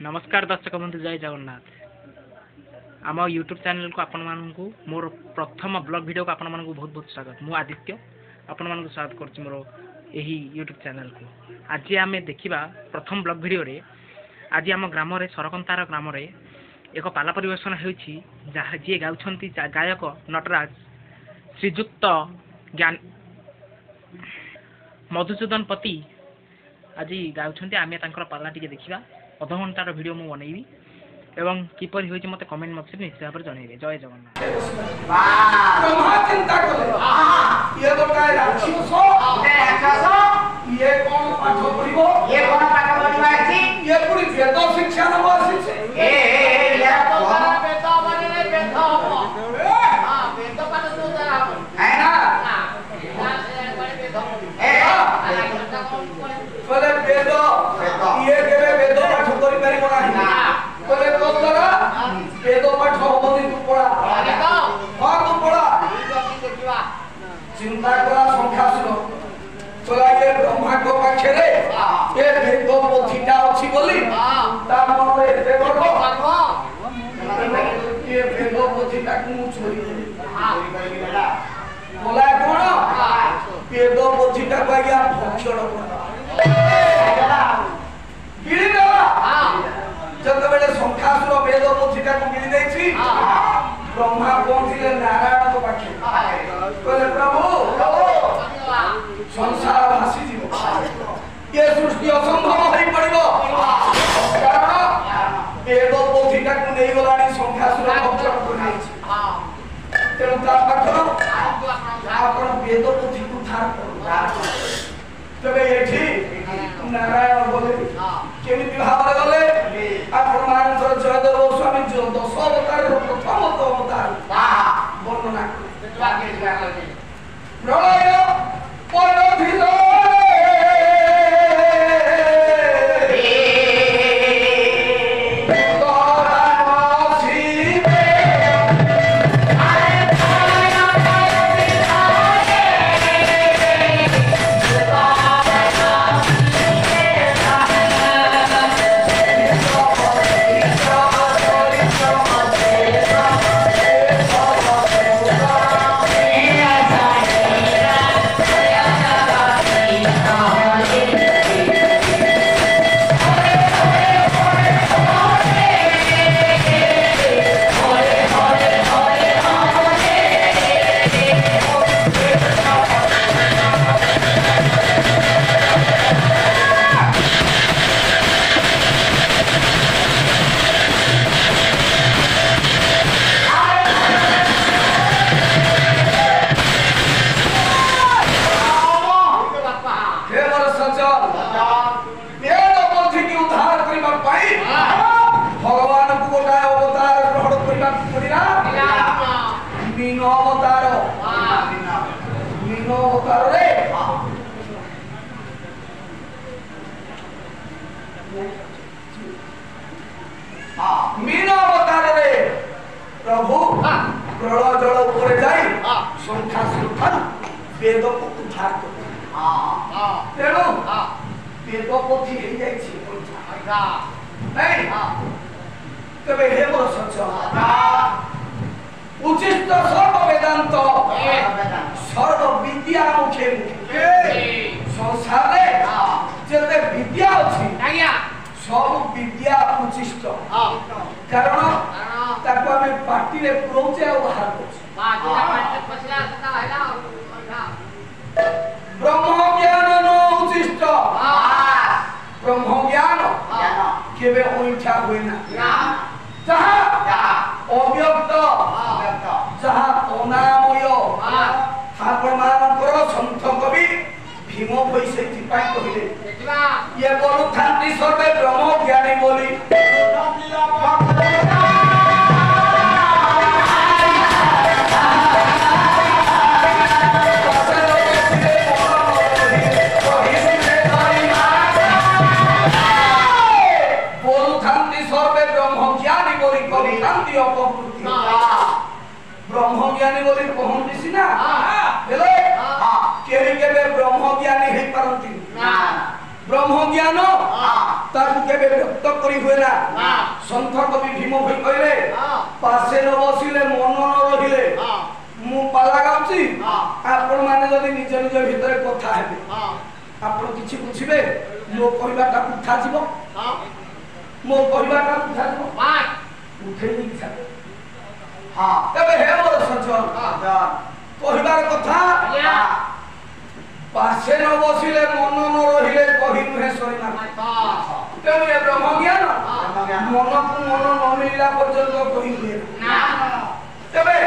नमस्कार दर्शक बंधु जय जगन्नाथ आम यूट्यूब चैनल को आपण मानू मोर प्रथम ब्लॉग वीडियो को आपण मानू बहुत बहुत स्वागत मु आदित्य आपण मानू स्वागत कर मोर यही यूट्यूब चैनल को आज आम देखा प्रथम ब्लॉग वीडियो रे आज आम ग्राम सरकंतार ग्राम एक पाला परिवेशन होजी गाँव गायक नटराज श्रीजुक्त ज्ञान मधुसूदन पति आज गाँव आम पाला टी देखा अध घंटार वीडियो मु बनैबी एवं किपर होइछि मते कमेंट बॉक्स में निश्चय भाव जनइबे। जय जगन्नाथ। ब्रह्मा चिंता कले ये गोटाय राक्षस ये कोन पाठ पढिबो ये कोन पाठ पढिबा अछि ये पुरी वेद शिक्षा नब अछि ये तो बड़ा वेद बने वेद हो हां वेद पाठ तो जरा है ना बोले वेद ये केबे वेद पाठ करि परिबो नाही बोले तो जरा वेद पाठ होबोनी तू पढा हां तू पढा चिंता करा संख्यासुर चला ये ब्रह्मा को पाखे रे ये वेद पोथीटा अछि बोली ता मन रे एते करबो ये वेद पोथीटा को चोरी चोरी करी बेटा बोला कोन वेद पोथीटा को या भक्षण गिरी देला जब बेले संख्यासुर वेद पोथीटा को गिरी देछि ब्रह्मा पहुंचिले नारायण को पाखे बोले प्रभु संसार भासी जीव ये सृष्टि असंभव होई पड़िबो कारण वेद पोथीटा को नै गलानी संख्यासुर भक्षण कर देछि तेनु ता पाखर आपण वेद पोथी को धार करू तबे एठी नारायण बोले केमिति भाବରେ गले आपण मानकर जयदेव स्वामी जो 10 अवतार प्रथम अवतार वर्णना करे प्रलय परधिल मीना अवतार रे प्रभु प्रलय जल ऊपर जाई संख्यासुर थारु वेद को उद्धार कर तेणु वेद पोथी हे जाई छी पैसा नहीं तबे हे मोर सच उचित सर्व वेदांत सर्व विद्या मुखे संसार रे जते विद्या अछि आज्ञा सब विद्या उचिष्ट कारण ताको हमें पार्टी रे पुरोचे आ बाहर ब्रह्म ज्ञान न उचिष्ट ब्रह्म ज्ञान केबे ओइठा होई ना जहां अव्यक्त जहां अनामय आपण मानकर संत कवि भीम पैसे पाई कहिले ये बोलु थांती सर्वे ब्रह्म ज्ञानी बोली बोलु थांती सर्वे ब्रह्म ज्ञानी बोली कवि थांती अपकृति ब्रह्म ज्ञानी बोली कहंती सिना हेले केहि केबे ब्रह्म ज्ञानी हे परंती ब्रह्म ज्ञान ताकू केबे व्यक्त करी हुए ना संत कवि भीम भई कहले पासे न बसिले मन न रहिले मु पाला गाउची आपण माने जदी निज निज भितरे कथा हेबे आपण किछि बुझिबे मो कहबाटा उठा जीवो मो कहबाटा उठा जीवो उठेनी इच्छा हां तबे हे मोर सजन कहबार कथा पासे न बसिले मन न रहिले कहि नुहे सरीना तेने ब्रह्म ज्ञान मन को मन न मिलला पर्यंत कहि नुहे ना तबे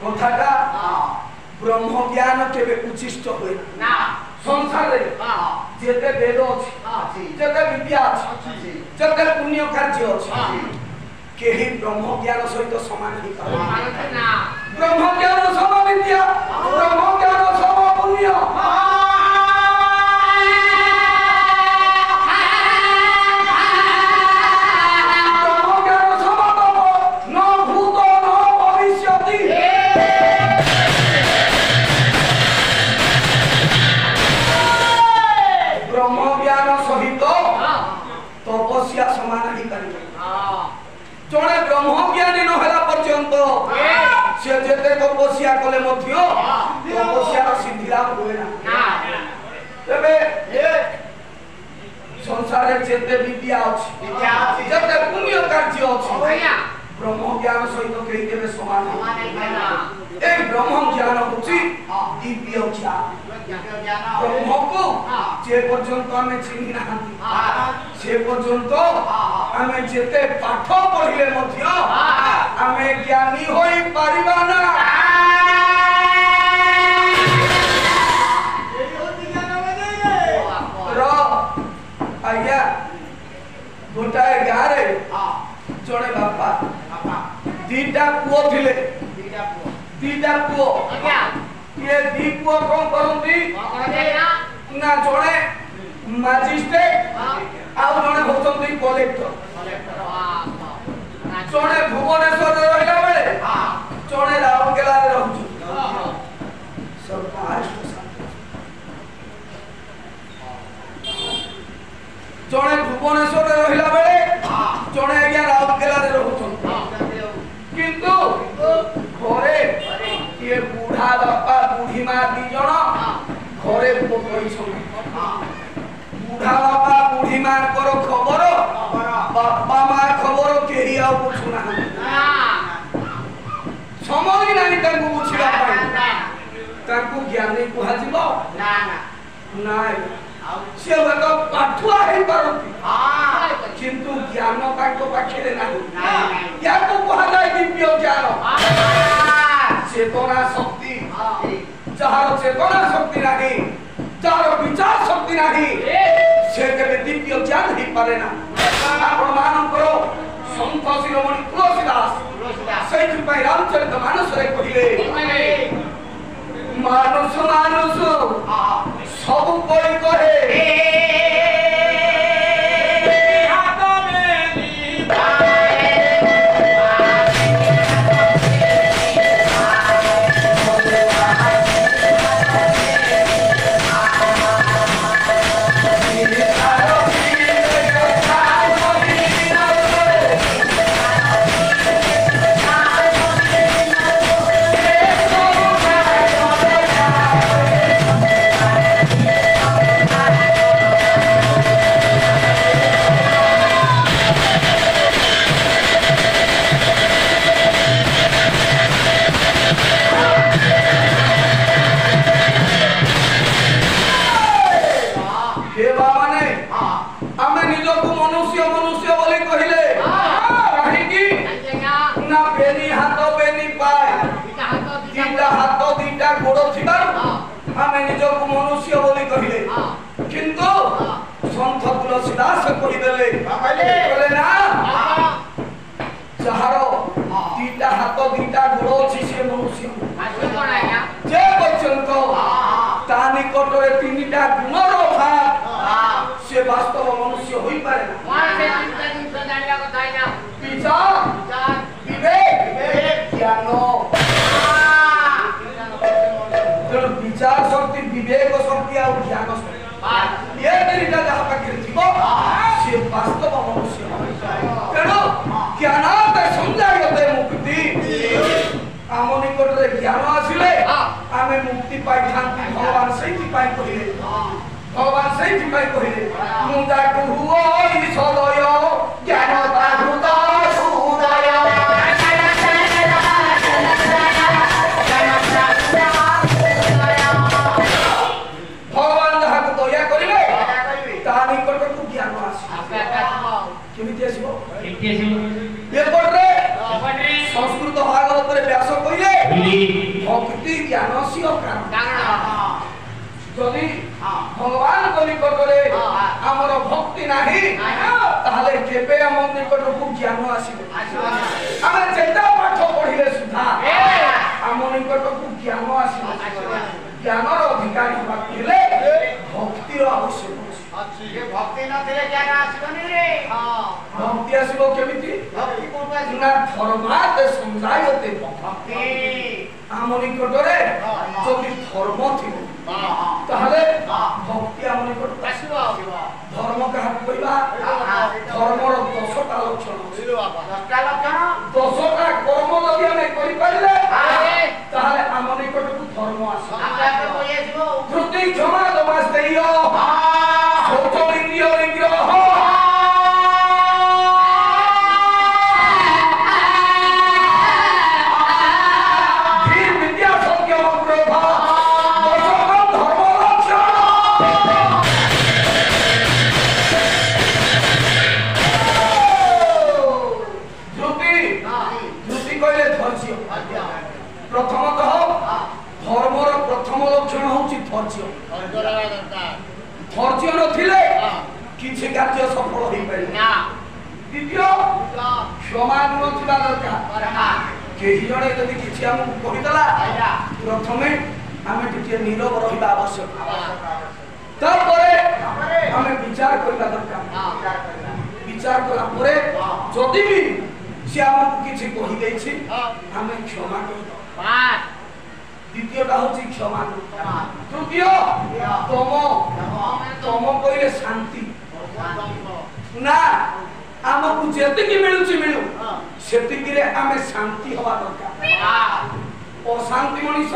कथाटा ब्रह्म ज्ञान केबे उचिष्ट होय ना संसार रे जेते वेद अछि जेते विद्या अछि जेते पुण्य कार्य अछि केही ब्रह्म ज्ञान सहित समान ही पारे ना ब्रह्म ज्ञान सम विद्या ब्रह्म ज्ञान सम पुण्य जड़े ब्रह्मज्ञानी नहला पर्यंत से जेते तपस्या कले मध्य तपस्यार सिद्धि लाभ होए ना तबे संसार जेते विद्या अछि जेते पुण्य कार्य अछि ब्रह्मज्ञान सहित केही केबे समान नहीं ए ब्रह्मज्ञान होछि दिव्य ज्ञान ब्रह्म को जे पर्यंत हमें चिन्हि नाहंती से पर्यंत हमें जेते पाठ पढ़िले मध्य हमें ज्ञानी होई परिबा ना रो आज्ञा गोटाए गारे जड़े बापा दीटा पुओ थिले दीटा पुओ ये दी पुओ कोन करंती ना जड़े मैजिस्ट्रेट आउ जड़े होचंती कलेक्टर जड़े भुवनेश्वर रे रहिला बेले जड़े राउरकेला रे रहउछु सरकार जड़े भुवनेश्वर रे रहिला बेले जड़े आज्ञा राउरकेला रे रहउछु किंतु घरे ये बूढ़ा बापा बूढ़ी मां दी जण घरे पकई छ बूढ़ा बापा बूढ़ी मां करो खबर बापा मां खबर केही आ पुछुना समय नाही तांकु बुझिबा पाई तांकु ज्ञानी कुहा जीवो ना ना से तो पाठुआ हे परंती किंतु ज्ञान तांको पाखरे नाही या को कुहा जाय दिव्य ज्ञान चेतना शक्ति जहार चेतना शक्ति नाही जहार विचार शक्ति नाही से केबे दिव्य ज्ञान ही पारे ना प्रमाण करो संत शिरोमणि तुलसीदास सही पई रामचरित मानस रे कहिले मानुष मानुष सब कोई कहे मनुष्य बोली कहले किंतु संत तुलसीदास कहि देले कहले ना जहारो दीटा हाथ दीटा गोड़ अछि से मनुष्य जे पर्यंत ता निकट रे तीनटा गुणर भाव से वास्तव मनुष्य होई पारे ना विचार विवेक ज्ञान विचार शक्ति विवेक शक्ति और ज्ञान शक्ति ये तीनटा जहां पाखे थिबो ସେଇଥିପାଇଁ କହିଲେ ଭଗବାନ ସେଇଥିପାଇଁ କହିଲେ ମୁଁ ତାକୁ ହୁଅ ସଦୟ ଜ୍ଞାନ ହୃଦୟ ଭଗବାନ ଯାହାକୁ ଦୟା କରିବେ ତା ନିକଟକୁ ଜ୍ଞାନ ଆସିବ କେମିତି ଆସିବ ଏପଟରେ ସଂସ୍କୃତ ଭାଗବତରେ ବ୍ୟାସ କହିଲେ ଭକ୍ତି ଜ୍ଞାନ ସିଅ କାରଣ ଯଦି ଭଗବାନଙ୍କ ନିକଟରେ ଆମର ଭକ୍ତି ନାହିଁ ତାହେଲେ କେବେ ଆମ ନିକଟକୁ ଜ୍ଞାନ ଆସିବ ଆମେ ଯେତେ ପାଠ ପଢିଲେ ସୁଦ୍ଧା ଆମ ନିକଟକୁ ଜ୍ଞାନ ଆସିବ ଜ୍ଞାନର ଅଧିକାରୀ ହେବାକୁ ହେଲେ ଭକ୍ତିର ଆବଶ୍ୟକ ଅଛି ଭକ୍ତି ନଥିଲେ ଜ୍ଞାନ ଆସିବନି ରେ ଭକ୍ତି ଆସିବ କେମିତି ଭକ୍ତି କୋଉଠୁ ଆସିବ ନା ଧର୍ମାତେ ସଂଜାୟତେ ଭକ୍ତି ଆମ ନିକଟରେ ଯଦି ଧର୍ମ ଥିବ ତାହେଲେ ଭକ୍ତି ଆମ ନିକଟକୁ ଆସିବ ଧର୍ମ କାହାକୁ କହିବା ଧର୍ମର 10ଟା ଲକ୍ଷଣ 10ଟା ଲକ୍ଷଣ 10ଟା କର୍ମ ଯଦି ଆମେ କରିପାରିଲେ ତାହେଲେ ଆମ ନିକଟକୁ ଧର୍ମ ଆସିବ ଧୃତି କ୍ଷମା ଦମା ସ୍ତେୟ ଶୌଚ ଇନ୍ଦ୍ରିୟ ନିଗ୍ରହ ପ୍ରଥମତଃ ଧର୍ମର ପ୍ରଥମ ଲକ୍ଷଣ ହେଉଛି ଧୈର୍ଯ୍ୟ ଧୈର୍ଯ୍ୟ ନଥିଲେ କିଛି କାର୍ଯ୍ୟ ସଫଳ ହେଇପାରିବ ଦ୍ୱିତୀୟ କ୍ଷମା ଗୁଣ ଥିବା ଦରକାର କେହି ଜଣେ ଯଦି କିଛି ଆମକୁ କହିଦେଲା ପ୍ରଥମେ ଆମେ ଟିକେ ନୀରବ ରହିବା ଆବଶ୍ୟକ ତାପରେ ଆମେ ବିଚାର କରିବା ଦରକାର ବିଚାର କଲା ପରେ ଯଦି ବି ସେ ଆମକୁ କିଛି କହିଦେଇଛି ଆମେ କ୍ଷମା କରିବା ଦ୍ୱିତୀୟଟା ହଉଛି କ୍ଷମା ତୃତୀୟ ତମ କହିଲେ ଶାନ୍ତି ନା ଆମକୁ ଯେତିକି ମିଳୁଛି ମିଳୁ ସେତିକିରେ ଆମେ ଶାନ୍ତି ହବା ଦରକାର ଅଶାନ୍ତି ମଣିଷ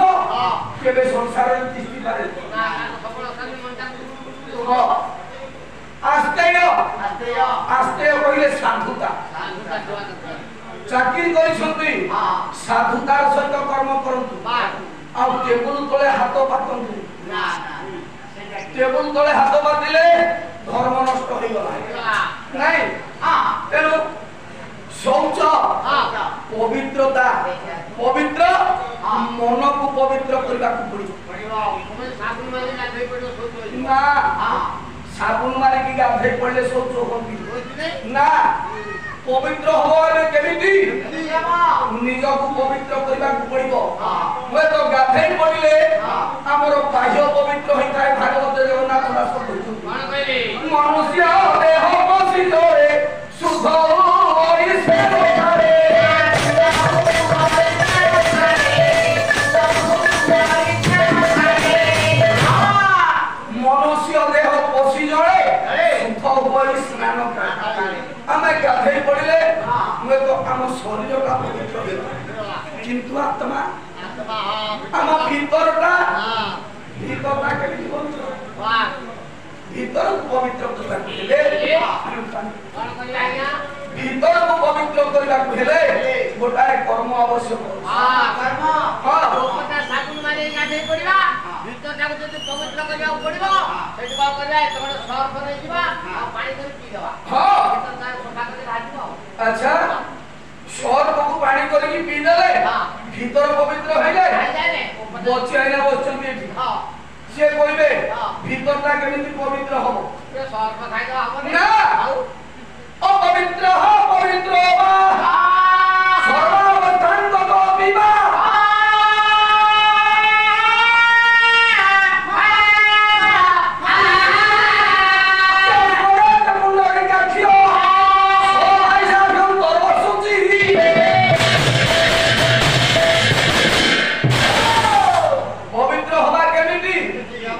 କେବେ ସଂସାରରେ ତିଷ୍ଠି ପାରେ ଆସ୍ତେୟ କହିଲେ ସାଧୁତା ଚାକିରି କରିଛନ୍ତି ସାଧୁତାର ସହିତ କର୍ମ କରନ୍ତୁ ଆଉ ଟେବୁଲ ତଳେ ହାତ ପାତନ୍ତୁ ଟେବୁଲ ତଳେ ହାତ ପାତିଲେ ଧର୍ମ ନଷ୍ଟ ହେଇଗଲା ନାଇଁ ତେଣୁ ଶୌଚ ପବିତ୍ରତା ପବିତ୍ର ମନକୁ ପବିତ୍ର କରିବାକୁ ପଡିବ ନା ସାବୁନ ମାରିକି ଗାଧେଇ ପଡିଲେ ଶୌଚ ହୁଅନ୍ତି ନା ପବିତ୍ର ହବ ହେଲେ କେମିତି ନିଜକୁ ପବିତ୍ର କରିବାକୁ ପଡିବ ହୁଏତ ଗାଧେଇ ପଡିଲେ ଆମର ବାହ୍ୟ ପବିତ୍ର ହେଇଥାଏ ଭାଗବତ ଜଗନ୍ନାଥ ଦାସ କହିଛନ୍ତି ମନୁଷ୍ୟ ଦେହ ବସିଲେ ଶୁଦ୍ଧ ମନୁଷ୍ୟ ଦେହ ପଶି ଜଳେ ଶୁଦ୍ଧ ହୋଇ ସ୍ନାନ ଆମେ ଗାଧେଇ ପଡିଲେ ହୁଏତ ଆମ ଶରୀରଟା ପବିତ୍ର ହେବ କିନ୍ତୁ ଆତ୍ମା ଆମ ଭିତରଟା କେମିତି ପବିତ୍ର ଭିତରକୁ ପବିତ୍ର କରିବାକୁ ହେଲେ ଭିତରକୁ ପବିତ୍ର କରିବାକୁ ହେଲେ ଗୋଟାଏ କର୍ମ ଆବଶ୍ୟକ ଆଚ୍ଛା ସର୍ଫକୁ ପାଣି କରିକି ପିଇଦେଲେ ଭିତର ପବିତ୍ର ହେଇଯାଏ ବଚି ଆଇନା ବସିଛନ୍ତି ଏଠି ସିଏ କହିବେ ଭିତରଟା କେମିତି ପବିତ୍ର ହବ ନା ଅପବିତ୍ର ପବିତ୍ର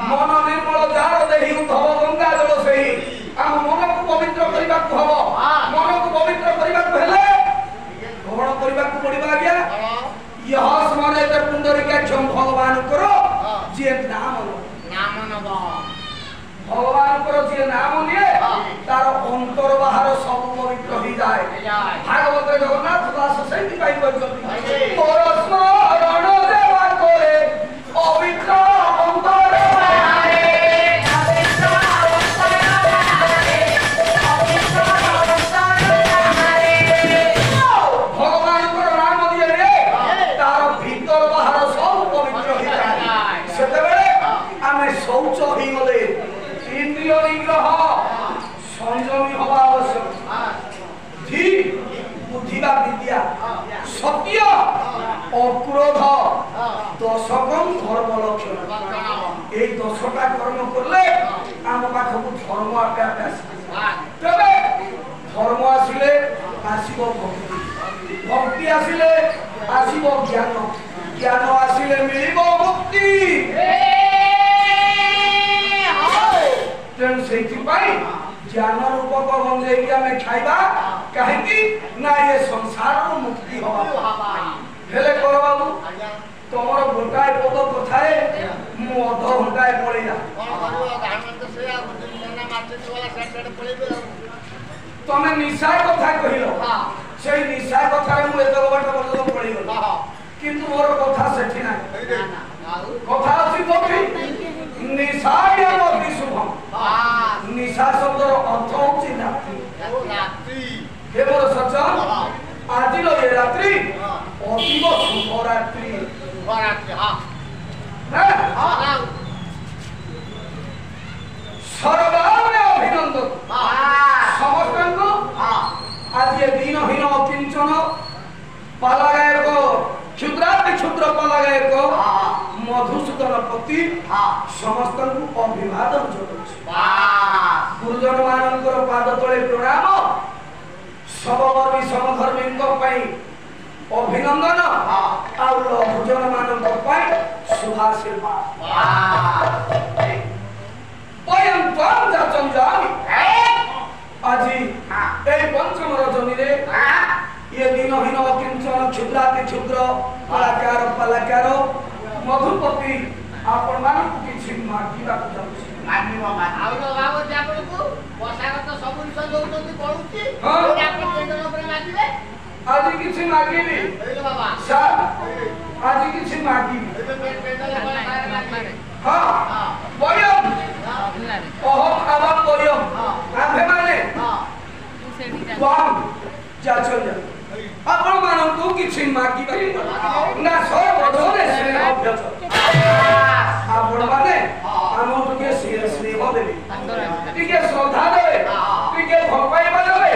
ମନ ନିର୍ମଳ ଯାହାର ଦେହି ଉଦ୍ଧବ ଗଙ୍ଗା ଜଳ ସେହି ଆମ ମନକୁ ଯିଏ ନାମ ନିଏ ତାର ଅନ୍ତର ବାହାର ସବୁ ପବିତ୍ର ହେଇଯାଏ। ଭାଗବତ ଜଗନ୍ନାଥ ଦାସ ସେଇଥିପାଇଁ କହିଛନ୍ତି ମୋର ସ୍ମରଣ ଦେବା କରେ ପବିତ୍ର ଅନ୍ତର ବାହାରେ। ଭଗବାନଙ୍କର ନାମ ଦିଏ ତାର ଭିତର ବାହାର ସବୁ ପବିତ୍ର ହେଇଯାଏ। ସେତେବେଳେ ଆମେ ଶୌଚ ହେଇଗଲେ ଇନ୍ଦ୍ରିୟ ନିଗ୍ରହ ସଂଯମୀ ହବା ଆବଶ୍ୟକ। ଧୀ ବୁଦ୍ଧି ବା ବିଦ୍ୟା ସତ୍ୟ ଅକ୍ରୋଧ ଦଶକଂ ଧର୍ମ ଲକ୍ଷଣ। এই 10টা কর্ম করলে আমার পাখকু ধর্ম আপে আপে আসবে। তবে ধর্ম আসিলে আসিব ভক্তি, ভক্তি আসিলে আসিব জ্ঞান, জ্ঞান আসিলে মিলিব মুক্তি। তেଣୁ ସେଇଥିପାଇଁ ଜ୍ଞାନ ରୂପକ ଗଞ୍ଜେଇକି ଆମେ ଖାଇବା କାହିଁକି ନା ଏ ସଂସାରରୁ ମୁକ୍ତି ହବା। ହେଲେ କର ବାବୁ ତମର ଗୋଟାଏ ପଦ କଥାରେ ମୁଁ ଅଧଘଣ୍ଟାଏ ପଳେଇଲା। ତମେ ନିଶା କଥା କହିଲ, ସେଇ ନିଶା କଥାରେ ମୁଁ ଏତେ ବାଟ ପର୍ଯ୍ୟନ୍ତ ପଳେଇଗଲି, କିନ୍ତୁ ମୋର କଥା ସେଠି ନାହିଁ। କଥା ଅଛି କୋଉଠି? ନିଶାୟ ଅତି ଶୁଭମ୍। ନିଶା ଶବ୍ଦର ଅର୍ଥ ହଉଛି ରାତ୍ରି। ହେ ମୋର ସଜ୍ଜନ, ଆଜିର ଏ ରାତ୍ରି ଅତୀବ ଶୁଭ ରାତ୍ରି। ସର୍ବାଣେ ଅଭିନନ୍ଦନ ସମସ୍ତଙ୍କୁ। ଆଜି ଏ ଦିନହୀନ ଅକିଞ୍ଚନ ପାଲାଗାୟକ କ୍ଷୁଦ୍ରାତି କ୍ଷୁଦ୍ର ପାଲାଗାୟକ ମଧୁସୂଦନ ପତି ସମସ୍ତଙ୍କୁ ଅଭିବାଦନ ଜଣାଉଛି। ଗୁରୁଜନ ମାନଙ୍କର ପାଦ ତଳେ ପ୍ରଣାମ, ସମବର୍ମୀ ସମଧର୍ମୀଙ୍କ ପାଇଁ ଅଭିନନ୍ଦନ, ଆଉ ଲଘୁଜନ ମାନଙ୍କ ପାଇଁ ଶୁଭାଶୀର୍ବାଦ। ଆଜି এই পঞ্চম রজনীরে ये दिनहीन अकिंचन क्षुद्राति क्षुद्र कलाकार पालाकार मधुपति आपण मानकु किछि मागिबा चाहूछि। मागिबा आउ तो बाबू आपनको पोशाक तो सब जिंस दउतोंती पडुची आपण केंद्र ऊपर मागिबे। आज किछि मागिबी ए बाबा सर, आज किछि मागिबी। हां बयम ओहम आवाम बयम आभे माने वाम जा चल जा आपण मानकु किछि मागिबा ना सर्वधने स्नेह अभ्यथ आपण माने आमो के स्नेह देबे, टिके श्रद्धा देबे, टिके भगवाई देबे,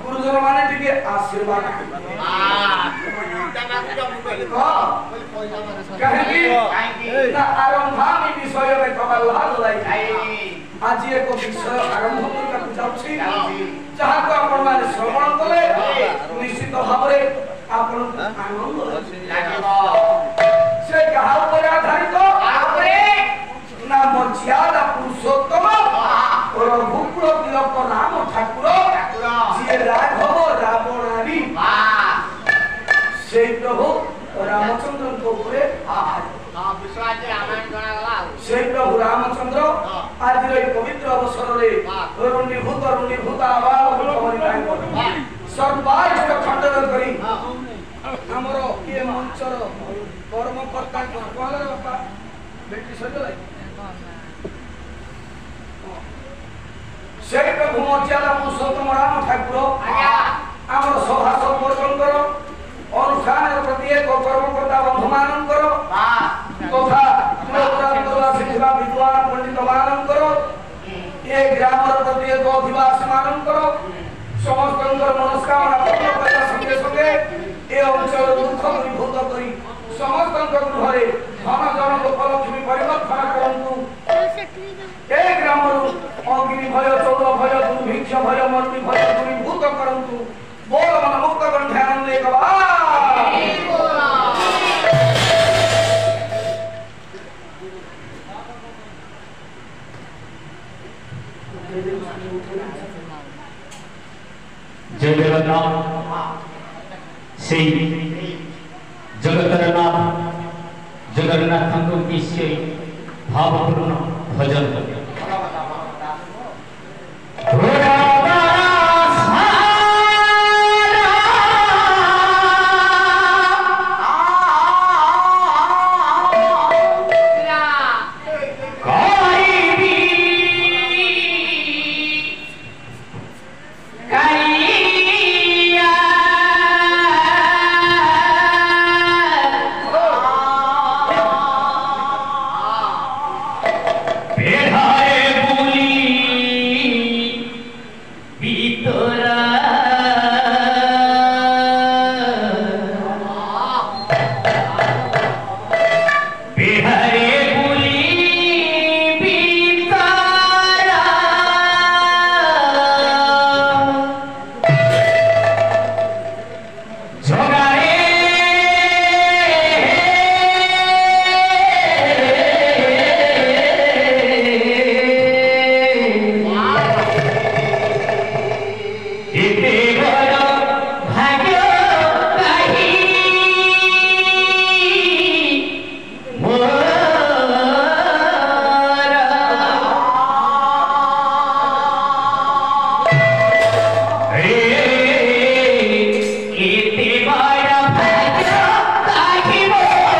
गुरुजन माने टिके आशीर्वाद देबे। कहीं ना आरंभामी विषय में कमल लाई आज एक विषय आरंभ करके जाउछि जहा को आपण माने श्रवण कले निश्चित भाबरे आपण आनंद लागिबो। से कहा पर आधारित ना मर्यादा पुरुषोत्तम रघुकुल तिलक राम ठाकुर जे राघव रावणारी से प्रभु रामचंद्र को ऊपर से प्रभु रामचंद्र आज पवित्र अवसर रुणीभूत आवाज सर्वाइष्ट खंडन करी हमर ये मंचर कर्मकर्ता कहले बापा बेटी सजलाई से प्रभु मर्यादा पुरुषोत्तम राम ठाकुर हमर सभासद वर्गंकर अनुष्ठान प्रत्येक कर्मकर्ता बंधु मानकर तथा आसिथिबा विद्वान पंडित मानकर ये ग्राम प्रत्येक अधिवासी मानकर समस्त मनस्कामना पूर्ण करने संगे संगे ये अंचल दुख दूरीभूत करी समस्त गृह धन जन उपलक्ष्मी परिवर्तन करंतु ए ग्राम अग्नि भय चौर भय दुर्भिक्ष भय मृत्यु भय दूरीभूत करंतु बोल मन मुक्त ध्यान दे जय जगन्नाथ से जगतर नाथ जगन्नाथ को विषय भावपूर्ण भजन एते बड़ भाग्य काहि मोर एते बड़ भाग्य काहि मोर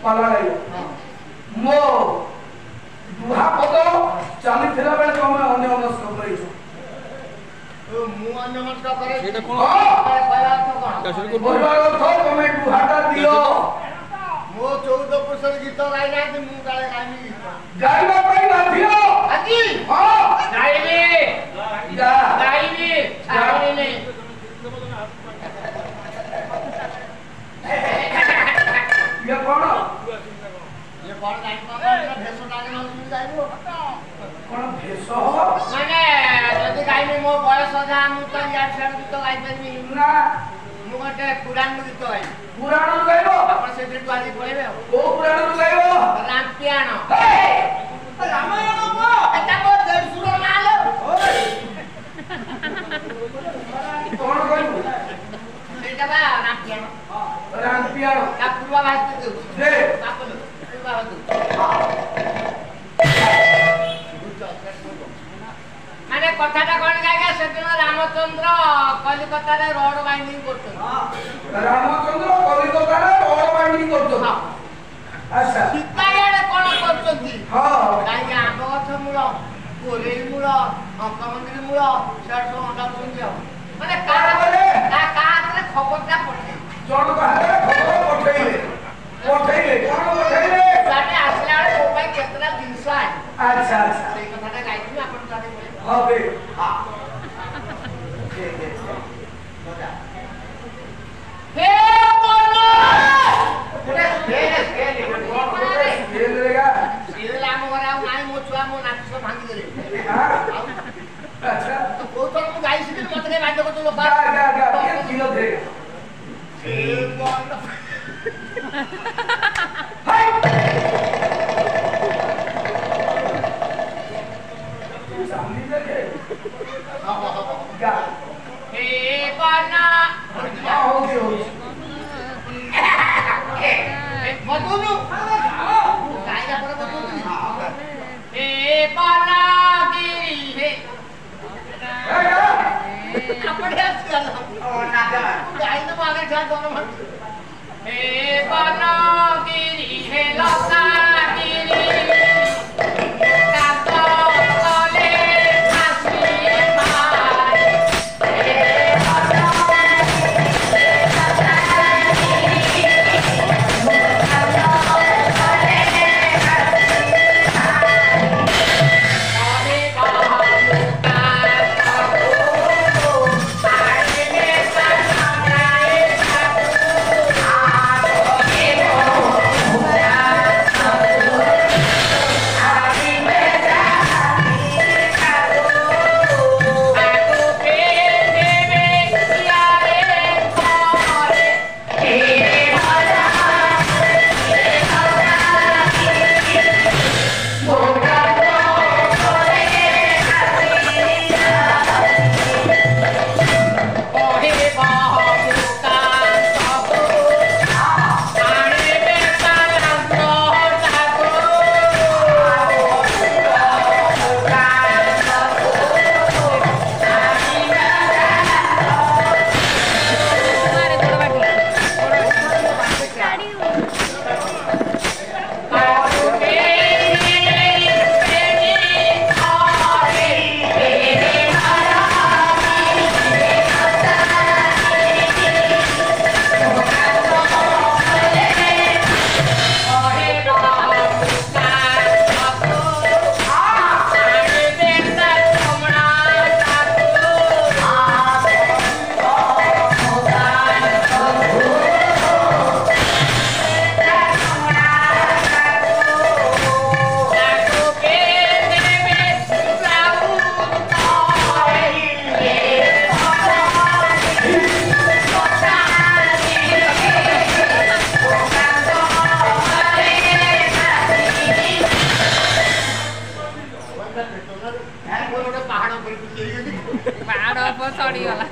पाला मो दुहा पद चली बेले तुम अन्य मनस्क तुम दुहाटा दियो मो 14 पुरुष गीत गाइना मु गाले गाइनी गाइबा पई नथियो आजी हां गाइबे जा गाइबे गाइबे ये कोन गाइबा भेष डाले न गाइबो कोन भेष हो माने जदी गाइबे मो बयस जा मु त या छड़ गीत गाइ परबी ना मु गटे पुराण गीत गाइ पुराण गाइबो आपण से दिन बाजी पळेबे को पुराण गाइबो रामपियाण रामायण को एटा को देड़ सुर मालो कोन गाइबो एटा बा रामपियाण रामपियाण का पूर्वा भाषा दे दे बापलो पूर्वा भाषा माने कथाटा कोन गायगा सेदिन रामचंद्र कलिकता रे रोड बाइंडिंग करतो रामचंद्र कलिकता रे रोड बाइंडिंग करतो अच्छा सीतायाडे कोन करचंती हां गायगा आंब गछ मूल कोरेई मूल अंकमंदिर मूल सेठ अंडा सुंदियो माने का हातरे खबरटा पठे जण हातरे खबर पठेइले कोन पठेइले साडे आसला रे मोबाइल केतरा जिंस आय अच्छा अच्छा सेई कथाटा गाइथि आपण साडे हां बे हां हे बोलो ये लेगा सीधे आम घरे आ नाई मो छुआ मो नाच सब भांगी देले हां अच्छा तो को तो मु गाई सिखि मत के बाध्य को लोक क्या ये किलो दे हे बोलो हाय सामने देखे क्या हे बना हां हो गई बतुनु गाई जा पर बतुनु हे बना गिरी हे अपने आजकल गाई तो आगे जा दोनों मन हे बना गिरी हे लता गिरी ସଡ଼ିଗଲା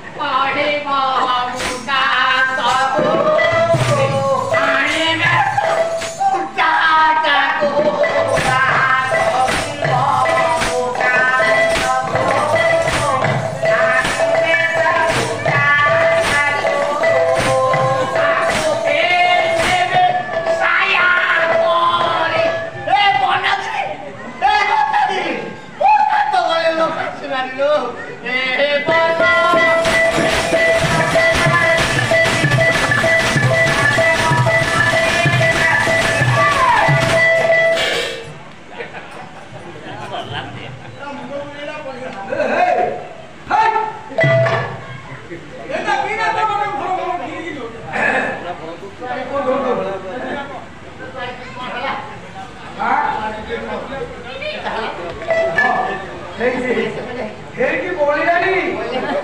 ହେଇକି ବଳିଲାଣି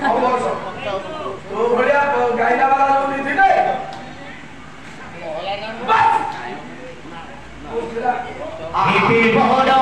ଅବଶ୍ୟ ତୋ ଭଳିଆ ଗାଇଲା ବାଲା ଯୋଉ ନେଇଥିଲେ କେତେ ବଡ଼ ଭାଗ୍ୟ କାହିଁ ମୋର କେତେ ବଡ଼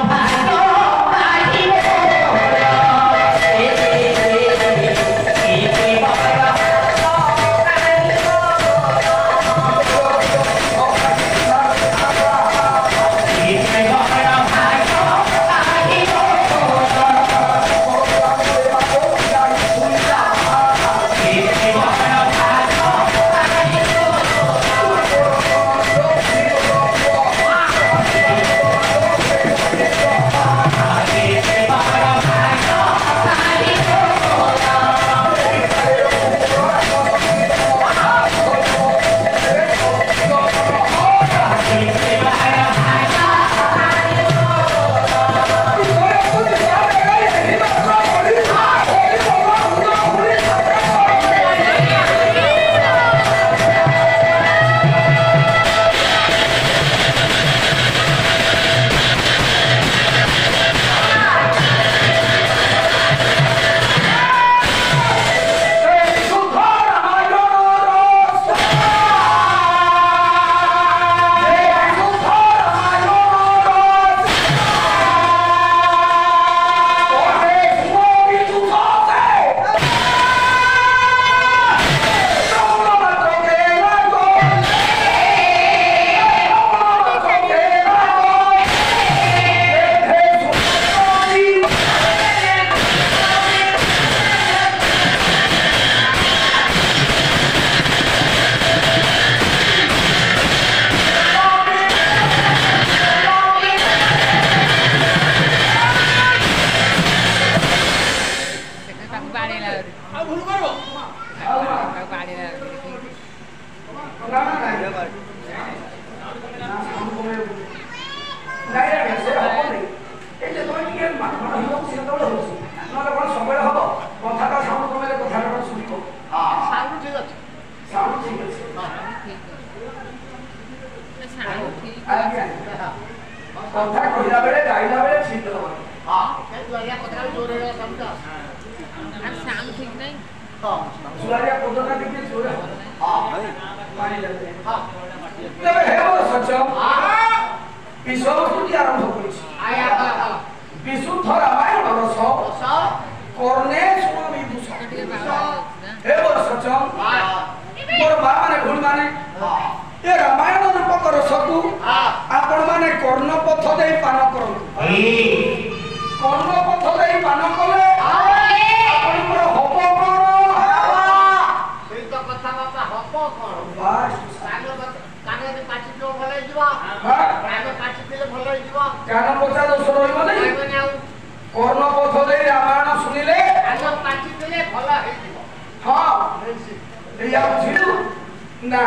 কথা কইলা বেলে গাইলা বেলে ঠিক হবে লইয়া কথা জোরে সমঝা আর সাউন্ড ঠিক নাই সুলারিয়া পদটা দিকে জোরে পানি যাবে তবে হেব সচ্চ বিষয়বস্তুটি আরম্ভ করেছি আয়া বিশুদ্ধ রামায়ণ রস কর্ণে শুণ বিভূষণ হেব সচ্চ মোর মা মানে ভুল মানে ଏ ରାମାୟଣ ରୂପକ ରସକୁ ଆପଣମାନେ କର୍ଣ୍ଣପଥ ଦେଇ ପାନ କରନ୍ତୁ କର୍ଣ୍ଣପଥ ଦେଇ ପାନ କଲେ ଆପଣଙ୍କର ହବ କଣ ସେଇ ତ କଥା ବାପା ହବ କଣ କାନରେ ପାଚି ଯୋ ଭଲ ହେଇଯିବ କାନ ପାଚି ଥିଲେ ଭଲ ହେଇଯିବ କାନ ପଚା ଦୋଷ ରହିବ ନାହିଁ କର୍ଣ୍ଣପଥ ଦେଇ ରାମାୟଣ ଶୁଣିଲେ କାନ ପାଚି ଥିଲେ ଭଲ ହେଇଯିବ ହଁ ଏଇଆ ବୁଝିଲୁ ନା